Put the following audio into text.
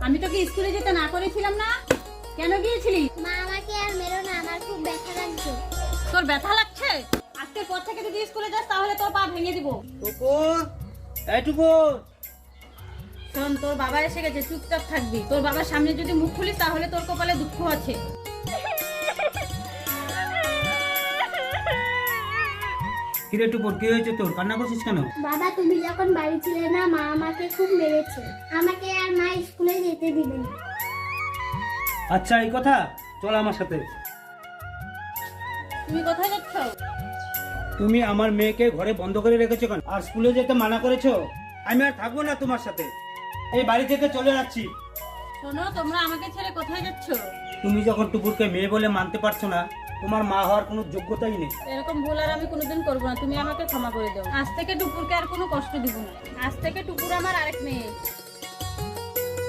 আমি তোকে স্কুলে যেতে না করেছিলাম না? কেন গিয়েছিলি? মা আমাকে আর মেরো না, আমার খুব ব্যথা লাগছে। তোর ব্যথা লাগছে? আজকের পর থেকে যদি স্কুলে যাস তাহলে তোর পা ভেঙে দিব। টুকুর, এই টুকুর। শোন, তোর বাবা এসে গেছে, চুপচাপ থাকবি। তোর বাবার সামনে যদি মুখ খুলিস তাহলে তোর কপালে দুঃখ আছে। কিরে টুকুর, কি হয়েছে তোর? কান্না করছিস কেন? বাবা, তুমি যখন বাড়ি ছিলে না, মা আমাকে খুব মেরেছে। আমাকে আর মা স্কুলে যেতে দিবে না। আচ্ছা, এই কথা, চল আমার সাথে। তুমি কোথায় যাচ্ছ? তুমি আমার মেয়েকে ঘরে বন্ধ করে রেখেছো কেন? আর স্কুলে যেতে মানা করেছো? আমি আর থাকবো না তোমার সাথে, এই বাড়ি থেকে চলে যাচ্ছি। শোনো, তোমরা আমাকে ছেড়ে কোথায় যাচ্ছ? তুমি যখন টুকুরকে মেয়ে বলে মানতে পারছো না, তোমার মা হওয়ার কোনো যোগ্যতাই নেই। এরকম ভুল আর আমি কোনোদিন করবো না। তুমি আমাকে ক্ষমা করে দাও। আজ থেকে টুকুরকে আর কোনো কষ্ট দিব না। আজ থেকে টুকুর আমার আরেক মেয়ে।